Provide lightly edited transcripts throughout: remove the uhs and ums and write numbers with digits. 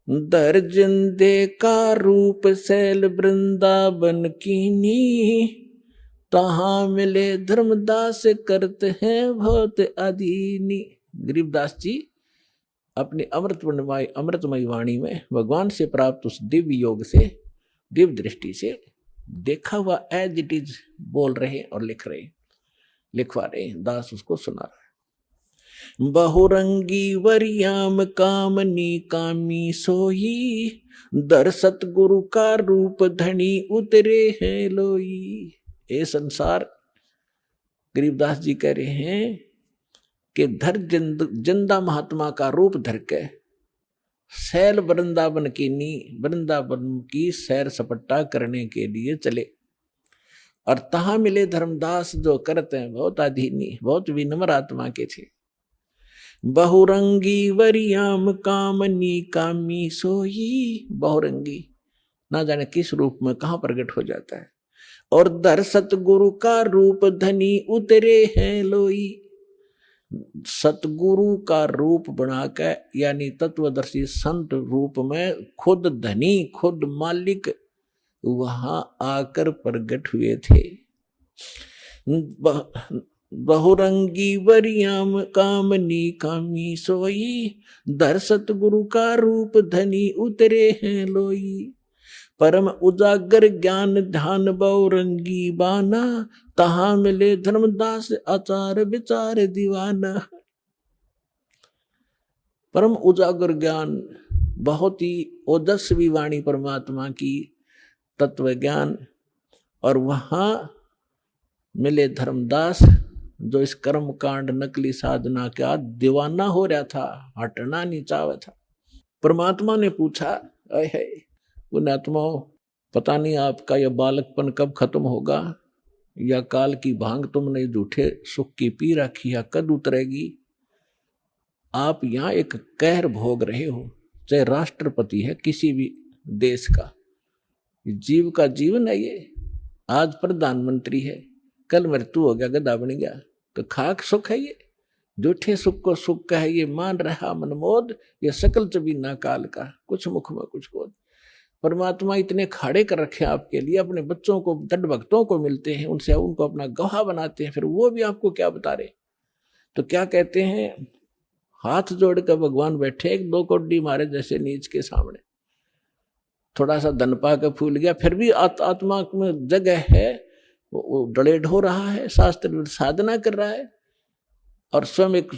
दर जिंदे का रूप सैल वृंदावन कीनी, तहां मिले धर्मदास करते हैं बहुत अधीनी। गरीबदास जी अपनी अमृतमयी वाणी में भगवान से प्राप्त उस दिव्य योग से, दिव्य दृष्टि से देखा हुआ एज इट इज बोल रहे और लिखवा रहे। दास उसको सुना रहा है। बहुरंगी वरियाम कामनी कामी सोई, दर सतगुरु का रूप धनी उतरे हैं लोई। ये संसार, गरीबदास जी कह रहे हैं कि धर जिंदा महात्मा का रूप धर के सैल वृंदावन की सैर सपट्टा करने के लिए चले, और तहां मिले धर्मदास जो करते हैं बहुत अधीनी, बहुत विनम्र आत्मा के थे। बहुरंगी वरियाम कामनी कामी सोई, बहुरंगी ना जाने किस रूप में कहां प्रकट हो जाता है। और दर सतगुरु का रूप धनी उतरे हैं लोई, सतगुरु का रूप बनाकर यानी तत्वदर्शी संत रूप में खुद धनी खुद मालिक वहां आकर प्रकट हुए थे। बहुरंगी वरियाम कामनी कामी सोई, दर सतगुरु का रूप धनी उतरे हैं लोई। परम उजागर ज्ञान ध्यान बहुरंगी बाना, तहां मिले धर्मदास आचार विचार दीवाना। परम उजागर ज्ञान, बहुत ही ओजस्वी वाणी परमात्मा की, तत्व ज्ञान, और वहां मिले धर्मदास जो इस कर्म कांड नकली साधना का दीवाना हो रहा था, हटना नहीं चाहता था। परमात्मा ने पूछा, अरे पुण्यात्माओं, पता नहीं आपका यह बालकपन कब खत्म होगा, या काल की भांग तुमने झूठे सुख की पी रखी है कद उतरेगी। आप यहाँ एक कहर भोग रहे हो, चाहे राष्ट्रपति है किसी भी देश का, जीव का जीवन है ये। आज प्रधानमंत्री है, कल मृत्यु हो गया, गधा बन गया, तो खाक सुख है ये। झूठे सुख को सुख का है ये मान रहा मनमोद, ये सकल चबीना काल का, कुछ मुख में कुछ बोध। परमात्मा इतने खाड़े कर रखे आपके लिए, अपने बच्चों को दृढ़ भक्तों को मिलते हैं, उनसे उनको अपना गवाह बनाते हैं, फिर वो भी आपको क्या बता रहे। तो क्या कहते हैं, हाथ जोड़ कर भगवान बैठे एक दो कोडी मारे जैसे नीच के सामने। थोड़ा सा धन पा के फूल गया, फिर भी आत्मा में जगह है, वो डलेड हो रहा है, शास्त्र साधना कर रहा है, और स्वयं एक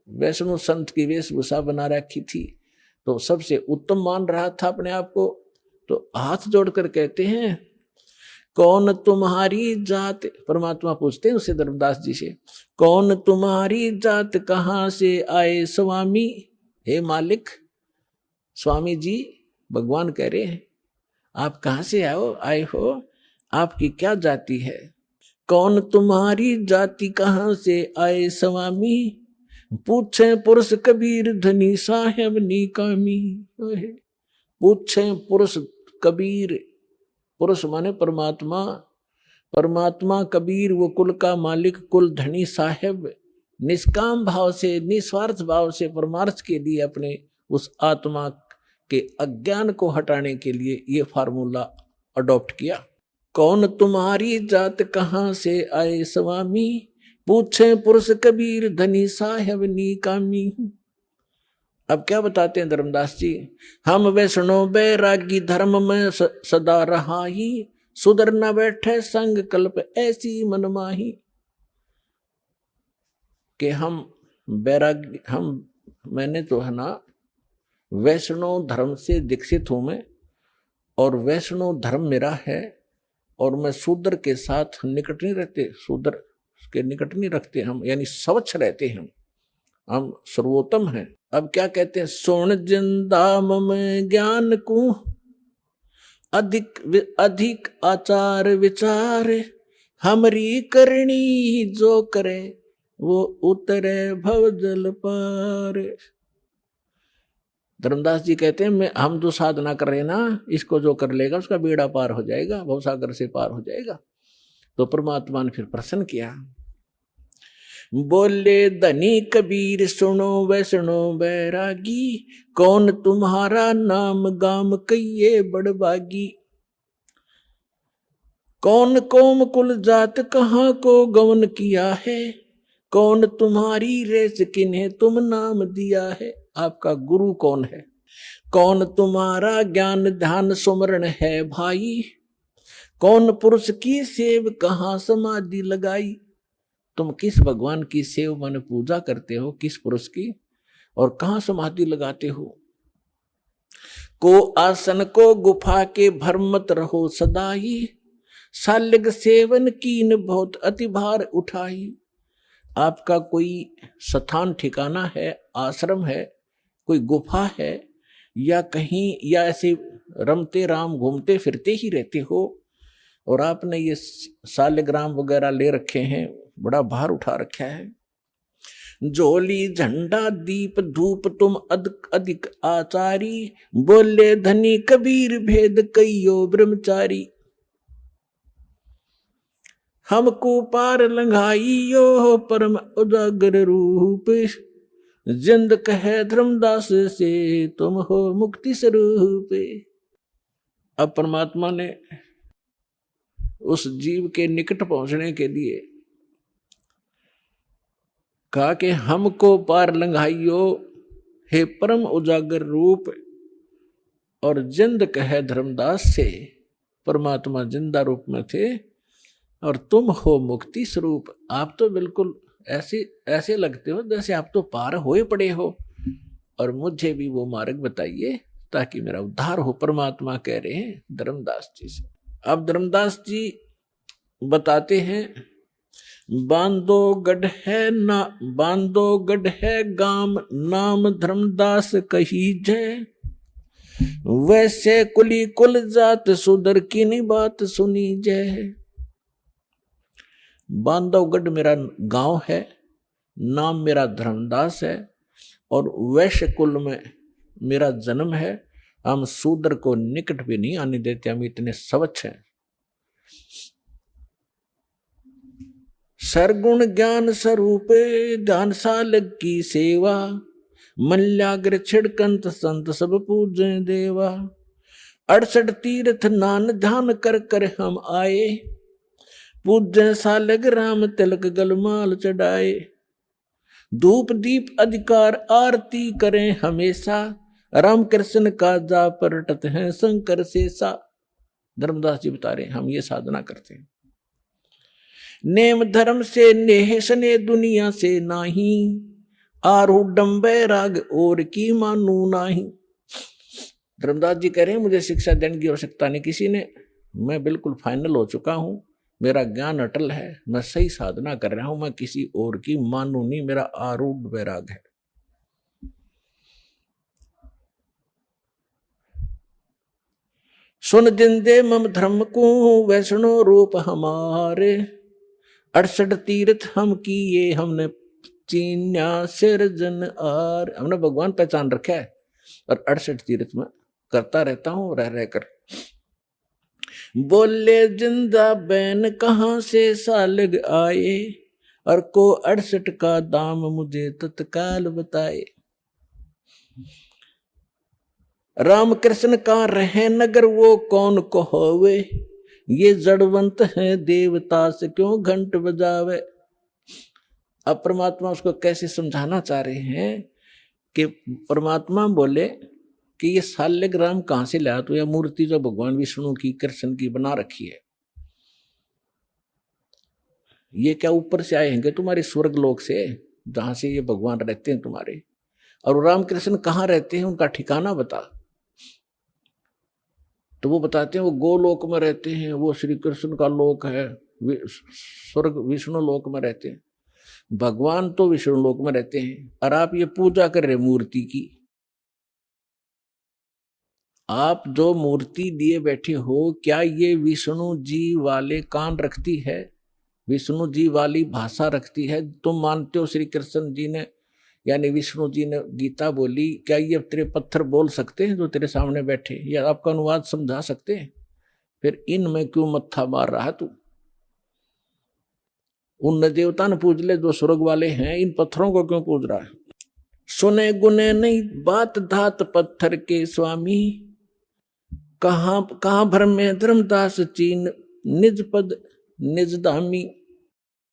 वैष्णव संत की वेशभूषा बना रखी थी, तो सबसे उत्तम मान रहा था अपने आप को। तो हाथ जोड़कर कहते हैं, कौन तुम्हारी जात, परमात्मा पूछते हैं उससे धर्मदास जी से, कौन तुम्हारी जात कहाँ से आए स्वामी। हे मालिक, स्वामी जी भगवान कह रहे हैं, आप कहाँ से आए हो, आपकी क्या जाति है। कौन तुम्हारी जाति कहाँ से आए स्वामी, पूछे पुरुष कबीर धनी साहेब निकामी। पूछे पुरुष कबीर, पुरुष माने परमात्मा, परमात्मा कबीर वो कुल का मालिक, कुल धनी साहेब, निष्काम भाव से निस्वार्थ भाव से परमार्थ के लिए अपने उस आत्मा के अज्ञान को हटाने के लिए ये फार्मूला अडॉप्ट किया। कौन तुम्हारी जात कहाँ से आए स्वामी, पूछे पुरुष कबीर धनी साहेब निकामी। अब क्या बताते हैं धर्मदास जी, हम वैष्णव बैरागी धर्म में सदा रहा ही, सुधर न बैठे संग कल्प ऐसी मनमाही। कि हम बैरागी, मैंने तो है ना वैष्णव धर्म से दीक्षित हूं मैं, और वैष्णव धर्म मेरा है, और मैं शूद्र के साथ निकट नहीं रहते, शूद्र के निकट नहीं रखते हम, यानी स्वच्छ रहते हैं हम सर्वोत्तम हैं। अब क्या कहते हैं, सोण जिंदा मम ज्ञान को अधिक आचार विचार, हमरी करनी जो करे वो उतरे भव जल पार। धर्मदास जी कहते हैं, हम जो साधना कर रहे हैं ना, इसको जो कर लेगा उसका बेड़ा पार हो जाएगा, भवसागर से पार हो जाएगा। तो परमात्मा ने फिर प्रसन्न किया, बोले धनी कबीर सुनो वैष्णो बैरागी, कौन तुम्हारा नाम गाम कहिए बड़बागी। कौन कौम कुल जात कहाँ को गवन किया है, कौन तुम्हारी रेस किन्हें तुम नाम दिया है। आपका गुरु कौन है, कौन तुम्हारा ज्ञान ध्यान सुमरण है भाई, कौन पुरुष की सेव कहाँ समाधि लगाई। तुम किस भगवान की सेव मन पूजा करते हो, किस पुरुष की, और कहाँ समाधि लगाते हो। को आसन को गुफा के भ्रम मत रहो सदाई, सालिग सेवन कीन बहुत अति भार उठाई। आपका कोई स्थान ठिकाना है, आश्रम है, कोई गुफा है, या कहीं, या ऐसे रमते राम घूमते फिरते ही रहते हो, और आपने ये सालिग्राम वगैरह ले रखे हैं, बड़ा भार उठा रखा है। झोली झंडा दीप धूप तुम अधिक आचारी, बोले धनी कबीर भेद कईयो ब्रह्मचारी। हमको पार लंघाइयो परम उजागर रूप, जिंद कहे धर्मदास से तुम हो मुक्ति स्वरूप। अब परमात्मा ने उस जीव के निकट पहुंचने के लिए कहा कि हमको पार लंघाइयो हे परम उजागर रूप, और जिंद कहे धर्मदास से। परमात्मा जिंदा रूप में थे और तुम हो मुक्ति स्वरूप। आप तो बिल्कुल ऐसे लगते हो जैसे आप तो पार होए पड़े हो, और मुझे भी वो मार्ग बताइए ताकि मेरा उद्धार हो। परमात्मा कह रहे हैं धर्मदास जी से। अब धर्मदास जी बताते हैं, बांधोगढ़ है गाम, नाम धर्मदास कही जय, वैसे कुली कुल जात सुधर की नी बात सुनी जय। बांधवगढ़ मेरा गांव है, नाम मेरा धर्मदास है, और वैश्य कुल में मेरा जन्म है। हम शूद्र को निकट भी नहीं आने देते, हम इतने स्वच्छ हैं। सरगुण ज्ञान स्वरूप ध्यान सालग की सेवा, मल्याग्र छिड़कंत संत सब पूजे देवा। 68 तीर्थ नान ध्यान कर कर हम आए, पूजे सालग राम तिलक गलमाल चढ़ाए। धूप दीप अधिकार आरती करें हमेशा, राम कृष्ण का जा परटत हैं शंकर शेषा। धर्मदास जी बता रहे हैं हम ये साधना करते हैं। नेम धर्म से नेह सने दुनिया से नाही, आरूढ़ बैराग और की मानू नाही। धर्मदास जी कह रहे हैं मुझे शिक्षा देने की आवश्यकता नहीं किसी ने, मैं बिल्कुल फाइनल हो चुका हूं, मेरा ज्ञान अटल है, मैं सही साधना कर रहा हूं, मैं किसी और की मानू नहीं, मेरा आरूढ़ बैराग है। सुन जिंदे मम धर्म को वैष्णो रूप हमारे, 68 तीर्थ हम किए हमने चीन्या सिरजन आर। हमने भगवान पहचान रखा है और 68 तीर्थ में करता रहता हूं रह रहकर। बोले जिंदा बैन कहां से सालग आए, और को 68 का दाम मुझे तत्काल बताए। राम कृष्ण का रहे नगर वो कौन को होवे, ये जड़वंत है देवता से क्यों घंट बजावे। अब परमात्मा उसको कैसे समझाना चाह रहे हैं कि परमात्मा बोले कि ये साल्यग्राम कहां से लाया तो, यह मूर्ति जो भगवान विष्णु की कृष्ण की बना रखी है, ये क्या ऊपर से आए हैं तुम्हारे स्वर्ग लोक से जहां से ये भगवान रहते हैं तुम्हारे, और रामकृष्ण कहाँ रहते हैं उनका ठिकाना बता। तो वो बताते हैं वो गोलोक में रहते हैं, वो श्री कृष्ण का लोक है, स्वर्ग विष्णु लोक में रहते हैं। भगवान तो विष्णु लोक में रहते हैं और आप ये पूजा कर रहे मूर्ति की। आप जो मूर्ति लिए बैठे हो, क्या ये विष्णु जी वाले कान रखती है, विष्णु जी वाली भाषा रखती है? तुम मानते हो श्री कृष्ण जी ने यानी विष्णु जी ने गीता बोली, क्या ये तेरे पत्थर बोल सकते हैं जो तेरे सामने बैठे, या आपका अनुवाद समझा सकते हैं? फिर इनमें क्यों मत्था मार रहा तू? उन देवता ने पूज ले जो स्वर्ग वाले हैं, इन पत्थरों को क्यों पूज रहा है? सुने गुने नहीं बात धात पत्थर के स्वामी, कहाँ भर में धर्मदास चीन निज पद निज धामी।